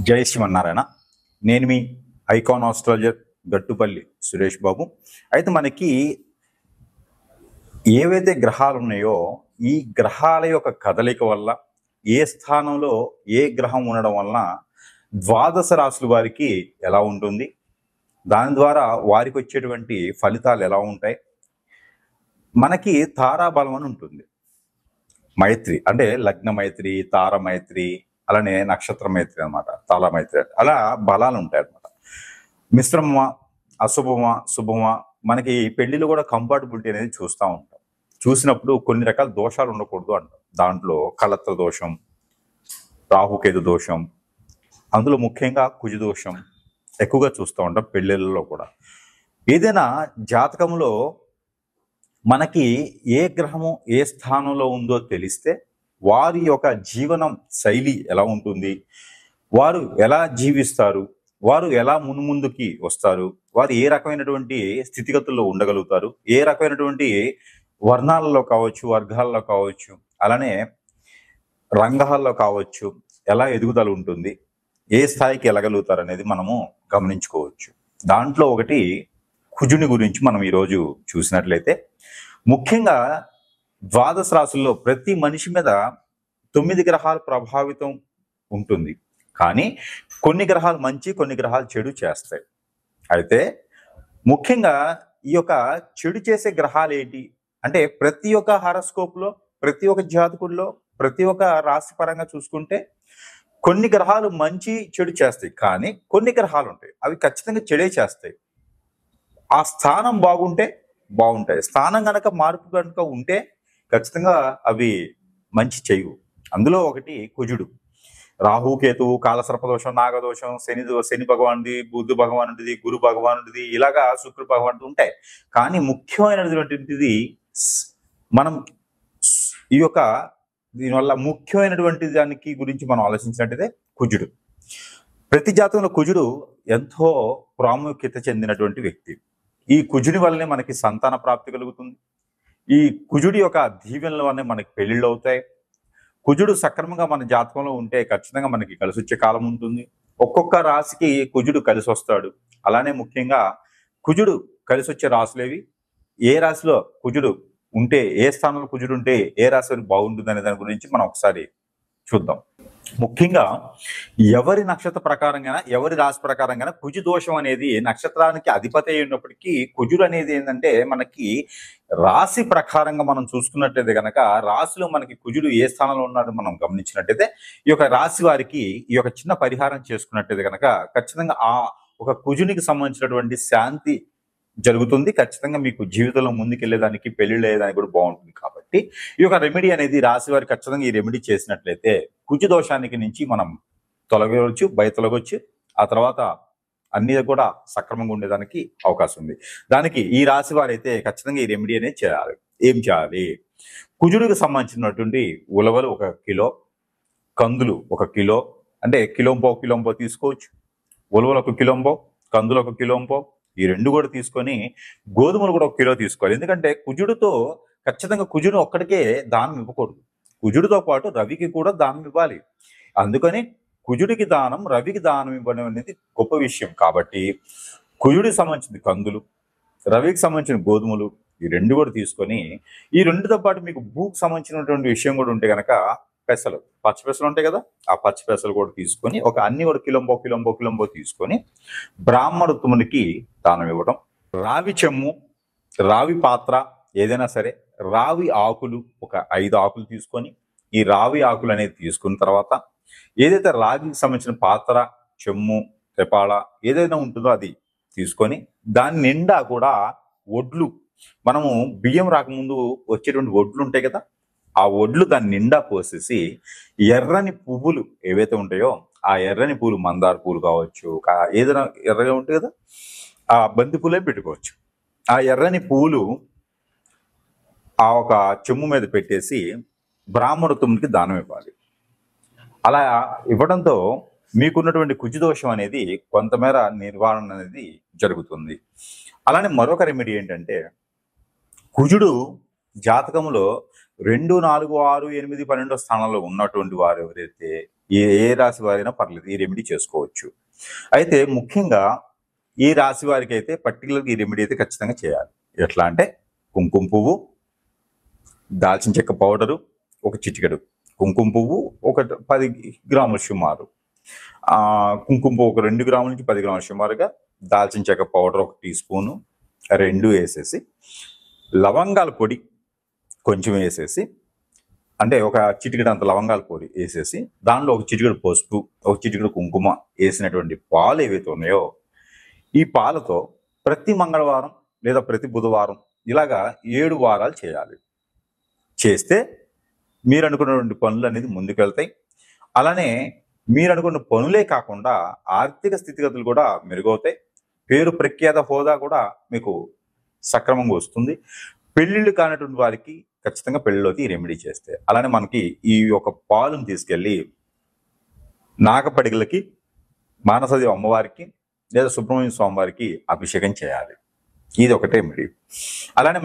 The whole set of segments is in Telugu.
జై శ్రీమన్నారాయణ. నేను మీ ఐకాన్ ఆస్ట్రాలజర్ గట్టుపల్లి సురేష్ బాబు. అయితే మనకి ఏవైతే గ్రహాలు ఉన్నాయో ఈ గ్రహాల యొక్క కదలిక వల్ల ఏ స్థానంలో ఏ గ్రహం ఉండడం వలన ద్వాదశ రాశుల వారికి ఎలా ఉంటుంది, దాని ద్వారా వారికి వచ్చేటువంటి ఫలితాలు ఎలా ఉంటాయి. మనకి తారాబలం అని ఉంటుంది. మైత్రి అంటే లగ్న మైత్రి, తార మైత్రి, అలానే నక్షత్ర మైత్రి అనమాట. తాళ మైత్రి అలా బలాలు ఉంటాయి అనమాట. మిశ్రమమా, అశుభమా, శుభమా, మనకి పెళ్లిలో కూడా కంపాటబిలిటీ అనేది చూస్తూ ఉంటాం. చూసినప్పుడు కొన్ని రకాల దోషాలు ఉండకూడదు అంటాం. దాంట్లో కలత్ర దోషం, రాహుకేతు దోషం, అందులో ముఖ్యంగా కుజ దోషం ఎక్కువగా చూస్తూ ఉంటాం పెళ్లిళ్ళలో కూడా. ఏదైనా జాతకంలో మనకి ఏ గ్రహము ఏ స్థానంలో ఉందో తెలిస్తే వారి యొక్క జీవనం శైలి ఎలా ఉంటుంది, వారు ఎలా జీవిస్తారు, వారు ఎలా మున్ముందుకి వస్తారు, వారు ఏ రకమైనటువంటి స్థితిగతుల్లో ఉండగలుగుతారు, ఏ రకమైనటువంటి వర్ణాలలో కావచ్చు, వర్గాల్లో కావచ్చు, అలానే రంగాల్లో కావచ్చు, ఎలా ఎదుగుదల ఉంటుంది, ఏ స్థాయికి వెళ్ళగలుగుతారు అనేది మనము గమనించుకోవచ్చు. దాంట్లో ఒకటి కుజుని గురించి మనం ఈరోజు చూసినట్లయితే, ముఖ్యంగా ద్వాదశ రాశుల్లో ప్రతి మనిషి మీద 9 గ్రహాలు ప్రభావితం ఉంటుంది. కానీ కొన్ని గ్రహాలు మంచి, కొన్ని గ్రహాలు చెడు చేస్తాయి. అయితే ముఖ్యంగా ఈ యొక్క చెడు చేసే గ్రహాలు ఏంటి అంటే, ప్రతి ఒక్క హారోస్కోప్లో, ప్రతి ఒక్క జాతకుల్లో, ప్రతి ఒక్క రాశి పరంగా చూసుకుంటే కొన్ని గ్రహాలు మంచి చెడు చేస్తాయి. కానీ కొన్ని గ్రహాలు ఉంటాయి అవి ఖచ్చితంగా చెడే చేస్తాయి. ఆ స్థానం బాగుంటే బాగుంటాయి, స్థానం కనుక మార్పు కనుక ఉంటే ఖచ్చితంగా అవి మంచి చేయవు. అందులో ఒకటి కుజుడు. రాహుకేతువు, కాలసర్పదోషం, నాగదోషం, శని భగవానుడి, బుద్ధ భగవానుడిది, గురు భగవానుడిది, ఇలాగా శుక్ర భగవానుడి ఉంటాయి. కానీ ముఖ్యమైనటువంటిది మనం ఈ యొక్క దీనివల్ల ముఖ్యమైనటువంటి దానికి గురించి మనం ఆలోచించినట్టయితే కుజుడు. ప్రతి జాతకంలో కుజుడు ఎంతో ప్రాముఖ్యత చెందినటువంటి వ్యక్తి. ఈ కుజుని వల్లనే మనకి సంతాన ప్రాప్తి కలుగుతుంది. ఈ కుజుడి యొక్క దీవెనల వల్లనే మనకి పెళ్లిళ్ళు అవుతాయి. కుజుడు సక్రమంగా మన జాతకంలో ఉంటే ఖచ్చితంగా మనకి కలిసి వచ్చే కాలం ఉంటుంది. ఒక్కొక్క రాశికి కుజుడు కలిసి వస్తాడు. అలానే ముఖ్యంగా కుజుడు కలిసి వచ్చే రాశులేవి, ఏ రాశిలో కుజుడు ఉంటే, ఏ స్థానంలో కుజుడు ఉంటే ఏ రాశి బాగుంటుంది అనే దాని గురించి మనం ఒకసారి చూద్దాం. ముఖ్యంగా ఎవరి నక్షత్ర ప్రకారంగా, ఎవరి రాశి ప్రకారంగా కుజు దోషం అనేది నక్షత్రానికి అధిపతి అయి ఉన్నప్పటికీ కుజుడు అనేది ఏంటంటే మనకి రాశి ప్రకారంగా మనం చూసుకున్నట్లయితే కనుక, రాశిలో మనకి కుజుడు ఏ స్థానంలో ఉన్నాడో మనం గమనించినట్టయితే ఈ యొక్క రాశి వారికి ఈ యొక్క చిన్న పరిహారం చేసుకున్నట్టయితే కనుక ఖచ్చితంగా ఆ ఒక కుజునికి సంబంధించినటువంటి శాంతి జరుగుతుంది. ఖచ్చితంగా మీకు జీవితంలో ముందుకెళ్లేదానికి, పెళ్లిళ్ళు అయ్యేదానికి కూడా బాగుంటుంది. కాబట్టి ఈ యొక్క రెమెడీ అనేది రాశి వారి ఖచ్చితంగా ఈ రెమెడీ చేసినట్లయితే కుజు దోషానికి నుంచి మనం తొలగవచ్చు, తొలగొచ్చు. ఆ తర్వాత అన్ని కూడా సక్రమంగా ఉండేదానికి అవకాశం ఉంది. దానికి ఈ రాశి వారైతే ఖచ్చితంగా ఈ రెమెడీ అనేది చేయాలి. ఏం చేయాలి? కుజుడికి సంబంధించినటువంటి ఉలవలు 1 కిలో, కందులు 1 కిలో, అంటే కిలోంపో తీసుకోవచ్చు. ఉలవలు 1 కిలోంపో, కందులు 1 కిలోంపో, ఈ 2 కూడా తీసుకొని గోధుమలు కూడా 1 కిలో తీసుకోవాలి. ఎందుకంటే కుజుడితో ఖచ్చితంగా కుజుడు ఒక్కడికే దానం ఇవ్వకూడదు. కుజుడితో పాటు రవికి కూడా దానం ఇవ్వాలి. అందుకని కుజుడికి దానం, రవికి దానం ఇవ్వడం అనేది గొప్ప విషయం. కాబట్టి కుజుడికి సంబంధించిన కందులు, రవికి సంబంధించిన గోధుమలు, ఈ 2 కూడా తీసుకొని, ఈ 2తో పాటు మీకు భూకి సంబంధించినటువంటి విషయం కూడా ఉంటే కనుక పెసలు, పచ్చి పెసలు ఉంటాయి కదా, ఆ పచ్చి పెసలు కూడా తీసుకొని అన్ని కూడా కిలోంపో తీసుకొని బ్రాహ్మణోత్తమునికి దానం ఇవ్వడం. రావి చెమ్ము, రావి పాత్ర ఏదైనా సరే, రావి ఆకులు 5 ఆకులు తీసుకొని, ఈ రావి ఆకులు అనేది తీసుకున్న తర్వాత ఏదైతే రాగికి సంబంధించిన పాత్ర, చెమ్ము, తెపాళ ఏదైనా ఉంటుందో అది తీసుకొని, దాని నిండా కూడా వడ్లు, మనము బియ్యం రాకముందు వచ్చేటువంటి వడ్లు ఉంటాయి కదా, ఆ వడ్లు దాని నిండా పోసేసి ఎర్రని పువ్వులు ఏవైతే ఉంటాయో ఆ ఎర్రని పూలు, మందార పూలు కావచ్చు, ఏదైనా ఎర్రగా ఉంటాయి కదా, ఆ బంతి పూలే పెట్టుకోవచ్చు. ఆ ఎర్రని పూలు ఆ ఒక చెమ్ము మీద పెట్టేసి బ్రాహ్మణోత్తమునికి దానం ఇవ్వాలి. అలా ఇవ్వడంతో మీకున్నటువంటి కుజుదోషం అనేది కొంతమేర నిర్వహణ అనేది జరుగుతుంది. అలానే మరొక రెమెడీ ఏంటంటే, కుజుడు జాతకంలో 2, 4, 6, 8, 12 స్థానంలో ఉన్నటువంటి వారు ఎవరైతే ఏ రాశి వారైనా పర్లేదు, ఈ రెమెడీ చేసుకోవచ్చు. అయితే ముఖ్యంగా ఈ రాశి వారికి అయితే పర్టికులర్గా ఈ రెమెడీ అయితే ఖచ్చితంగా చేయాలి. ఎట్లా అంటే కుంకుమ పువ్వు, దాల్చిన చెక్క పౌడరు ఒక చిటికెడు, కుంకుమ పువ్వు ఒక 10 గ్రాములు సుమారు, కుంకుమ పువ్వు ఒక 2 గ్రాముల నుంచి 10 గ్రాములు సుమారుగా, దాల్చిన చెక్క పౌడర్ ఒక టీ స్పూను 2 వేసేసి, లవంగాల పొడి కొంచెం వేసేసి, అంటే ఒక చిటికెడు అంత లవంగాల పొడి వేసేసి, దానిలో ఒక చిటికెడు పసుపు, ఒక చిటికెడు కుంకుమ వేసినటువంటి పాలు ఏవైతే ఉన్నాయో, ఈ పాలతో ప్రతి మంగళవారం లేదా ప్రతి బుధవారం ఇలాగా 7 వారాలు చేయాలి. చేస్తే మీరు అనుకున్నటువంటి పనులు అనేది ముందుకెళ్తాయి. అలానే మీరు అనుకున్న పనులే కాకుండా ఆర్థిక స్థితిగతులు కూడా మెరుగవుతాయి. పేరు ప్రఖ్యాత హోదా కూడా మీకు సక్రమంగా వస్తుంది. పెళ్లిళ్ళు కానటువంటి వారికి ఖచ్చితంగా పెళ్లిలోకి రెమెడీ చేస్తే, అలానే మనకి ఈ యొక్క పాలును తీసుకెళ్ళి నాగపడిగలకి, మానసదేవి అమ్మవారికి లేదా సుబ్రహ్మణ్య స్వామి వారికి అభిషేకం చేయాలి. ఇది ఒకటే రెమెడీ. అలానే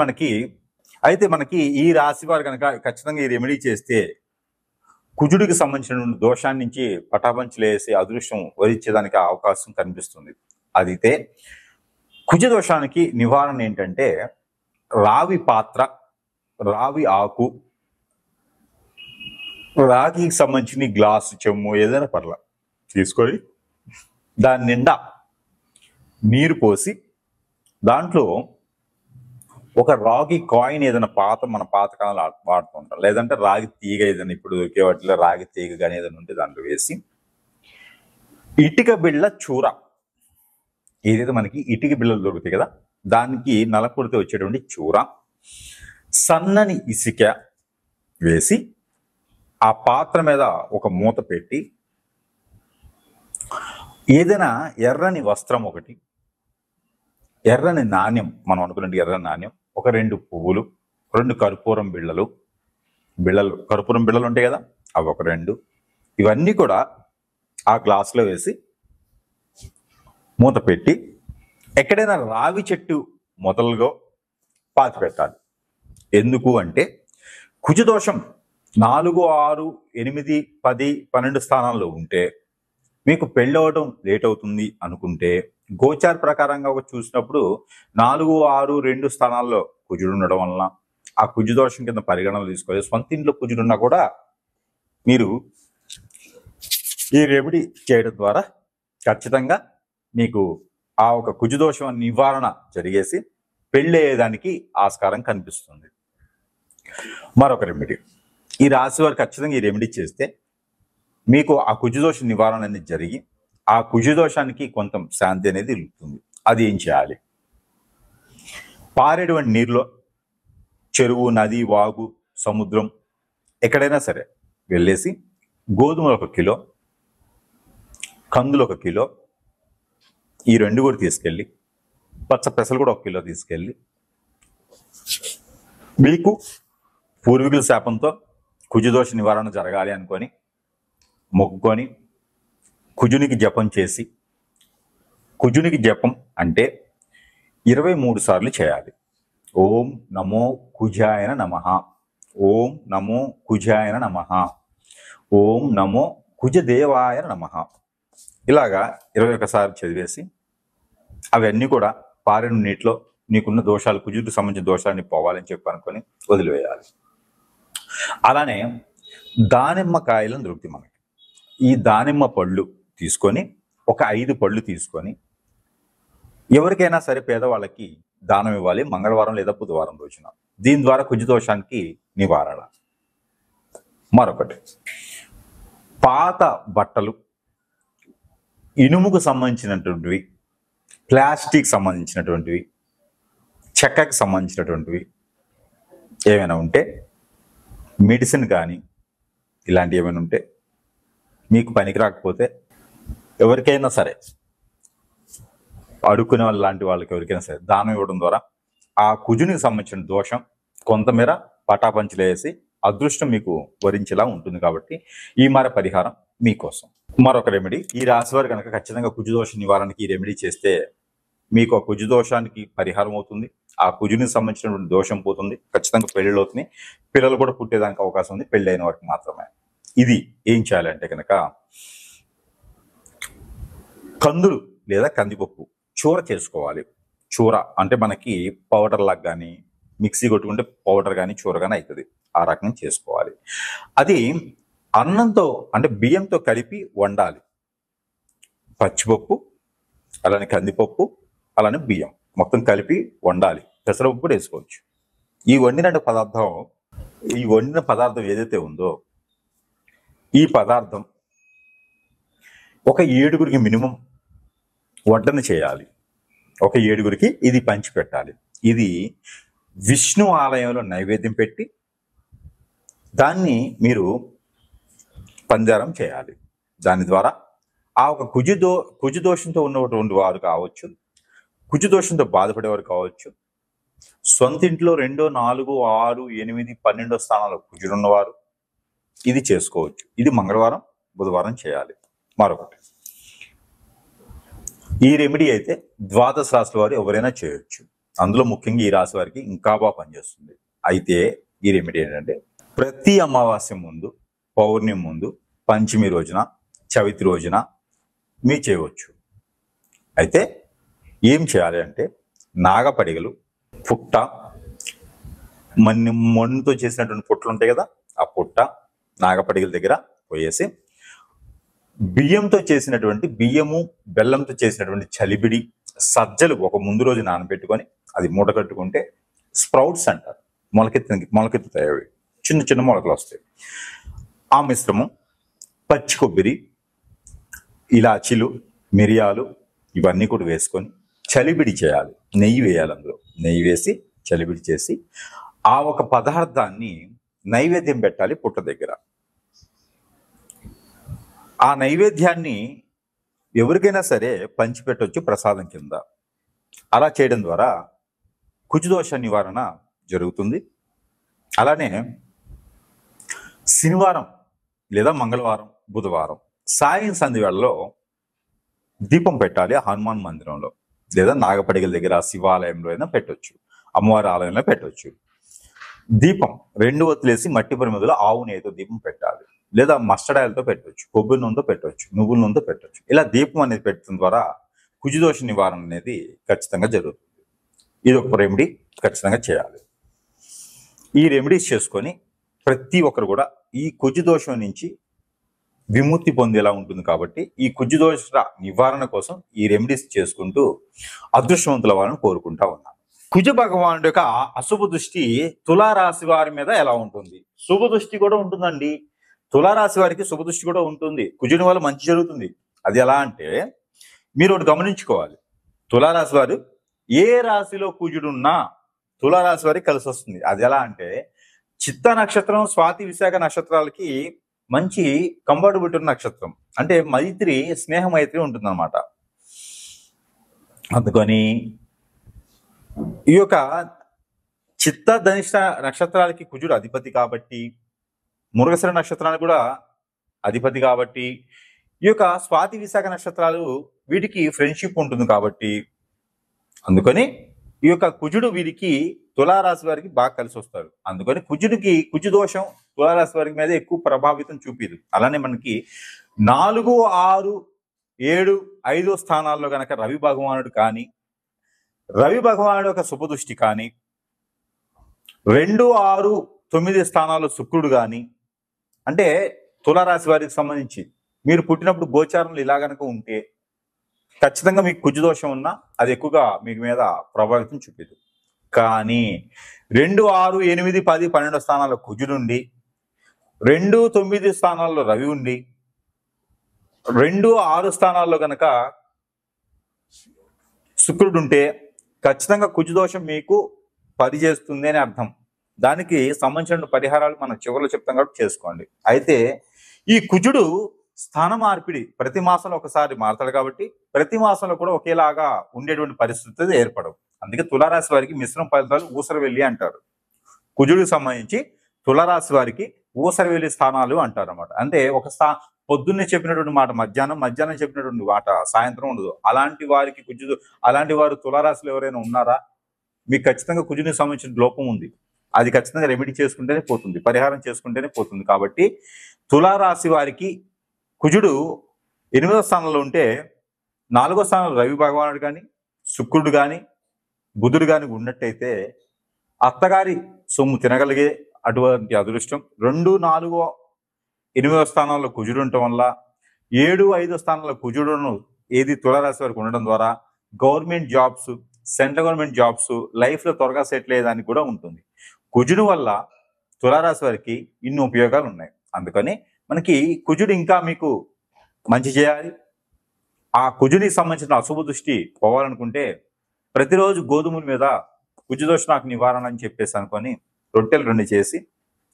మనకి ఈ రాశి వారు కనుక ఖచ్చితంగా ఈ రెమెడీ చేస్తే కుజుడికి సంబంధించిన దోషాన్ని నుంచి పటాపంచలేసి అదృష్టం వరించేదానికి అవకాశం కనిపిస్తుంది. అదితే కుజ దోషానికి నివారణ ఏంటంటే రావి పాత్ర, రావి ఆకు, రాగికి సంబంధించిన గ్లాసు, చెమ్ము ఏదైనా పర్లా తీసుకొని దాని నిండా నీరు పోసి దాంట్లో ఒక రాగి కాయిన్ ఏదైనా మన పాతకాలంలో వాడుతూ ఉంటాం, లేదంటే రాగి తీగ ఏదైనా ఇప్పుడు దొరికే వాటిలో రాగి తీగ కానీ ఏదైనా ఉంటే దాంట్లో వేసి, ఇటుక బిళ్ళ చూర ఏదైతే మనకి ఇటుక బిళ్ళలు దొరుకుతాయి కదా, దానికి నలకొడితే వచ్చేటువంటి చూర, సన్నని ఇసుక వేసి ఆ పాత్ర మీద ఒక మూత పెట్టి, ఏదైనా ఎర్రని వస్త్రం ఒకటి, ఎర్రని నాణ్యం, మనం అనుకున్నట్టు ఎర్రని నాణ్యం, ఒక 2 పువ్వులు, 2 కర్పూరం బిళ్ళలు, కర్పూరం బిళ్ళలు ఉంటాయి కదా, అవి ఒక 2, ఇవన్నీ కూడా ఆ గ్లాసులో వేసి మూత పెట్టి ఎక్కడైనా రావి చెట్టు మొదలుగా పాతి పెట్టాలి. ఎందుకు అంటే కుజదోషం 4, 6, 8, 10, 12 స్థానాల్లో ఉంటే మీకు పెళ్ళి అవ్వడం లేట్ అవుతుంది అనుకుంటే, గోచార ప్రకారంగా చూసినప్పుడు 4, 6, 2 స్థానాల్లో కుజుడు ఉండడం వలన ఆ కుజు దోషం కింద పరిగణనలు తీసుకోవాలి. సొంత ఇంట్లో కుజుడున్నా కూడా మీరు ఈ రెమెడీ చేయడం ద్వారా ఖచ్చితంగా మీకు ఆ ఒక కుజుదోషం నివారణ జరిగేసి పెళ్ళి అయ్యేదానికి ఆస్కారం కనిపిస్తుంది. మరొక రెమెడీ, ఈ రాశి వారు ఖచ్చితంగా ఈ రెమెడీ చేస్తే మీకు ఆ కుజుదోష నివారణ అనేది జరిగి ఆ కుజుదోషానికి కొంత శాంతి అనేది ఇస్తుంది. అది ఏం చేయాలి? పారేటువంటి నీరులో, చెరువు, నది, వాగు, సముద్రం ఎక్కడైనా సరే వెళ్ళేసి గోధుమలు 1 కిలో, కందులు 1 కిలో, ఈ 2 కూడా తీసుకెళ్ళి, పచ్చ పెసలు కూడా 1 కిలో తీసుకెళ్ళి, మీకు పూర్వీకుల శాపంతో కుజుదోష నివారణ జరగాలి అనుకొని మొక్కుకొని కుజునికి జపం చేసి, కుజునికి జపం అంటే 23 సార్లు చేయాలి. ఓం నమో కుజాయన నమః, ఓం నమో కుజాయన నమః, ఓం నమో కుజదేవాయ నమః, ఇలాగా 21 సార్లు చదివేసి అవన్నీ కూడా పారిన నీటిలో నీకున్న దోషాలు, కుజుడికి సంబంధించిన దోషాలని పోవాలని చెప్పి అనుకొని వదిలివేయాలి. అలానే దానిమ్మకాయలను దొరుకుతాయి మనకి. ఈ దానిమ్మ పళ్ళు తీసుకొని ఒక 5 పళ్ళు తీసుకొని ఎవరికైనా సరే పేదవాళ్ళకి దానం ఇవ్వాలి మంగళవారం లేదా బుధవారం రోజున. దీని ద్వారా కుజదోషానికి నివారణ. మరొకటి, పాత బట్టలు, ఇనుముకు సంబంధించినటువంటివి, ప్లాస్టిక్ సంబంధించినటువంటివి, చెక్కకి సంబంధించినటువంటివి ఏమైనా ఉంటే, మెడిసిన్ కానీ ఇలాంటివి ఏమైనా ఉంటే మీకు పనికి రాకపోతే ఎవరికైనా సరే, అడుక్కునే వాళ్ళు లాంటి వాళ్ళకి ఎవరికైనా సరే దానం ఇవ్వడం ద్వారా ఆ కుజునికి సంబంధించిన దోషం కొంతమేర పటాపంచలేసి అదృష్టం మీకు వరించేలా ఉంటుంది. కాబట్టి ఈ పరిహారం మీకోసం. మరొక రెమెడీ, ఈ రాశి వారు కనుక ఖచ్చితంగా కుజుదోష నివారణకి ఈ రెమెడీ చేస్తే మీకు ఆ కుజుదోషానికి పరిహారం అవుతుంది. ఆ కుజునికి సంబంధించినటువంటి దోషం పోతుంది. ఖచ్చితంగా పెళ్ళిళ్ళు అవుతుంది. పిల్లలు కూడా పుట్టేదానికి అవకాశం ఉంది, పెళ్ళైన వారికి మాత్రమే. ఇది ఏం చేయాలంటే కనుక కందులు లేదా కందిపప్పు చూర చేసుకోవాలి. చూర అంటే మనకి పౌడర్ లాగా కానీ మిక్సీ కొట్టుకుంటే పౌడర్ కానీ చూర కానీ అవుతుంది. ఆ రకంగా చేసుకోవాలి. అది అన్నంతో అంటే బియ్యంతో కలిపి వండాలి. పచ్చిపప్పు అలానే కందిపప్పు అలానే బియ్యం మొత్తం కలిపి వండాలి. పెసరపప్పు కూడా వేసుకోవచ్చు. ఈ వండిన పదార్థం ఏదైతే ఉందో ఈ పదార్థం ఒక 7గురికి మినిమం వడ్డన చేయాలి. ఒక 7గురికి ఇది పంచి పెట్టాలి. ఇది విష్ణు ఆలయంలో నైవేద్యం పెట్టి దాన్ని మీరు పంజారం చేయాలి. దాని ద్వారా ఆ ఒక కుజుదోషంతో ఉన్నటువంటి వారు కావచ్చు, కుజుదోషంతో బాధపడేవారు కావచ్చు, సొంత ఇంట్లో 2, 4, 6, 8, 12 స్థానాల్లో కుజుడున్నవారు ఇది చేసుకోవచ్చు. ఇది మంగళవారం, బుధవారం చేయాలి. మరొకటి, ఈ రెమెడీ అయితే ద్వాదశ రాశుల వారు ఎవరైనా చేయొచ్చు. అందులో ముఖ్యంగా ఈ రాశి వారికి ఇంకా బాగా పనిచేస్తుంది. అయితే ఈ రెమెడీ ఏంటంటే ప్రతి అమావాస్య ముందు, పౌర్ణమి ముందు, పంచమి రోజున, చవితి రోజున మీరు చేయవచ్చు. అయితే ఏం చేయాలి అంటే నాగపడిగలు, పుట్ట, మన్నుతో చేసినటువంటి పుట్టలు ఉంటాయి కదా, ఆ పుట్ట నాగపడిగల దగ్గర పోయేసి బియ్యంతో చేసినటువంటి బియ్యము బెల్లంతో చేసినటువంటి చలిబిడి సజ్జలు ఒక ముందు రోజు నానబెట్టుకొని అది మూట కట్టుకుంటే స్ప్రౌట్స్ అంటారు. మొలకెత్తుతాయి. అవి చిన్న చిన్న మొలకలు వస్తాయి. ఆ మిశ్రమం పచ్చి కొబ్బరి, ఇలాచీలు, మిరియాలు ఇవన్నీ కూడా వేసుకొని చలిబిడి చేయాలి. నెయ్యి వేయాలి. అందులో నెయ్యి వేసి చలిబిడి చేసి ఆ ఒక పదార్థాన్ని నైవేద్యం పెట్టాలి పుట్ట దగ్గర. ఆ నైవేద్యాన్ని ఎవరికైనా సరే పంచిపెట్టవచ్చు ప్రసాదం కింద. అలా చేయడం ద్వారా కుజదోష నివారణ జరుగుతుంది. అలానే శనివారం లేదా మంగళవారం, బుధవారం సాయం సంధి వేళలో దీపం పెట్టాలి. హనుమాన్ మందిరంలో లేదా నాగపడిగల దగ్గర శివాలయంలో అయినా పెట్టవచ్చు, అమ్మవారి ఆలయంలో పెట్టవచ్చు. దీపం 2 వత్తులేసి మట్టి పరిమిదిలో ఆవు నెయ్యితో దీపం పెట్టాలి. లేదా మస్టర్డ్ ఆయిల్తో పెట్టవచ్చు, కొబ్బరి నూనెతో పెట్టవచ్చు, నువ్వుల నూనెతో పెట్టవచ్చు. ఇలా దీపం అనేది పెట్టడం ద్వారా కుజదోష నివారణ అనేది ఖచ్చితంగా జరుగుతుంది. ఇది ఒక రెమెడీ ఖచ్చితంగా చేయాలి. ఈ రెమెడీస్ చేసుకొని ప్రతి ఒక్కరు కూడా ఈ కుజదోషం నుంచి విముక్తి పొందేలా ఉంటుంది. కాబట్టి ఈ కుజదోష నివారణ కోసం ఈ రెమెడీస్ చేసుకుంటూ అదృష్టవంతుల వారిని కోరుకుంటా ఉన్నాను. కుజ భగవానుడి యొక్క అశుభ దృష్టి తులారాశి వారి మీద ఎలా ఉంటుంది? శుభ దృష్టి కూడా ఉంటుందండి. తులారాశి వారికి శుభ దృష్టి కూడా ఉంటుంది. కుజుని వల్ల మంచి జరుగుతుంది. అది ఎలా అంటే మీరు ఒకటి గమనించుకోవాలి. తులారాశి వారు ఏ రాశిలో కుజుడున్నా తులారాశి వారికి కలిసి వస్తుంది. అది ఎలా అంటే చిత్త నక్షత్రం, స్వాతి, విశాఖ నక్షత్రాలకి మంచి కంఫర్టబిలిటీ ఉన్న నక్షత్రం. అంటే మైత్రి, స్నేహ మైత్రి ఉంటుందన్నమాట. అందుకని ఈ యొక్క చిత్త ధనిష్ట నక్షత్రాలకి కుజుడు అధిపతి కాబట్టి, మృగశిర నక్షత్రానికి కూడా అధిపతి కాబట్టి, ఈ యొక్క స్వాతి, విశాఖ నక్షత్రాలు వీటికి ఫ్రెండ్షిప్ ఉంటుంది కాబట్టి, అందుకని ఈ యొక్క కుజుడు వీరికి తులారాశి వారికి బాగా కలిసి వస్తారు. అందుకని కుజు దోషం తులారాశి వారికి మీద ఎక్కువ ప్రభావితం చూపిదు. అలానే మనకి 4, 6, 7, 5 స్థానాల్లో కనుక రవి భగవానుడు కానీ, రవి భగవానుడు యొక్క శుభదృష్టి కానీ, 2, 6, 9 స్థానాల్లో శుక్రుడు కానీ, అంటే తులారాశి వారికి సంబంధించి మీరు పుట్టినప్పుడు గోచారంలో ఇలా కనుక ఉంటే ఖచ్చితంగా మీకు కుజదోషం ఉన్నా అది ఎక్కువగా మీకు మీద ప్రభావితం చూపేది. కానీ 2, 6, 8, 10, 12 స్థానాల్లో కుజుడుండి, 2, 9 స్థానాల్లో రవి ఉండి, 2, 6 స్థానాల్లో కనుక శుక్రుడు ఉంటే ఖచ్చితంగా కుజదోషం మీకు పనిచేస్తుంది అని అర్థం. దానికి సంబంధించిన పరిహారాలు మనం చివరిలో చెప్తాం కాబట్టి చేసుకోండి. అయితే ఈ కుజుడు స్థాన మార్పిడి ప్రతి మాసంలో ఒకసారి మారుతాడు కాబట్టి ప్రతి మాసంలో కూడా ఒకేలాగా ఉండేటువంటి పరిస్థితులు ఏర్పడవు. అందుకే తులారాశి వారికి మిశ్రమ ఫలితాలు ఊసరవెల్లి అంటారు. కుజుడికి సంబంధించి తులారాశి వారికి ఊసరవెల్లి స్థానాలు అంటారు అన్నమాట. అంటే ఒక పొద్దున్నే చెప్పినటువంటి మాట మధ్యాహ్నం చెప్పినటువంటి మాట సాయంత్రం ఉండదు. అలాంటి వారికి అలాంటి వారు తులారాశిలో ఎవరైనా ఉన్నారా? మీకు ఖచ్చితంగా కుజుడికి సంబంధించిన లోపం ఉంది. అది ఖచ్చితంగా రెమెడీ చేసుకుంటేనే పోతుంది, పరిహారం చేసుకుంటేనే పోతుంది. కాబట్టి తులారాశి వారికి కుజుడు 8వ స్థానంలో ఉంటే 4వ స్థానంలో రవి భగవానుడు కానీ, శుక్రుడు కానీ, బుధుడు కానీ ఉన్నట్టయితే అత్తగారి సొమ్ము తినగలిగే అటువంటి అదృష్టం. 2, 4, 8వ స్థానంలో కుజుడు ఉండటం వల్ల 7, 5వ స్థానంలో కుజుడును ఏది తులారాశి వారికి ఉండడం ద్వారా government jobs, central government jobs లైఫ్లో త్వరగా సెటిల్ అయ్యేదానికి కూడా ఉంటుంది. కుజుడు వల్ల తులారాశి వారికి ఇన్ని ఉపయోగాలు ఉన్నాయి. అందుకని మనకి కుజుడు ఇంకా మీకు మంచి చేయాలి, ఆ కుజునికి సంబంధించిన అశుభ దృష్టి పోవాలనుకుంటే ప్రతిరోజు గోధుమల మీద కుజదోష నాకు నివారణ అని చెప్పేసి అనుకొని రొట్టెలు 2 చేసి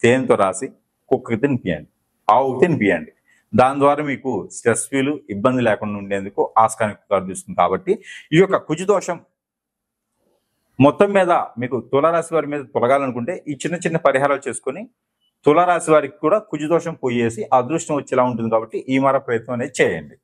తేనెతో రాసి కుక్కకి తినిపియండి, ఆవుకి తినిపియండి. దాని ద్వారా మీకు స్ట్రెస్ ఫీల్, ఇబ్బంది లేకుండా ఉండేందుకు ఆస్కారం కలుగుతుంది. కాబట్టి ఈ యొక్క కుజదోషం మొత్తం మీద మీకు తులారాశి వారి మీద తొలగాలనుకుంటే ఈ చిన్న చిన్న పరిహారాలు చేసుకొని తులారాశి వారికి కూడా కుజదోషం పోయేసి అదృష్టం వచ్చేలా ఉంటుంది. కాబట్టి ఈ ప్రయత్నం అనేది చేయండి.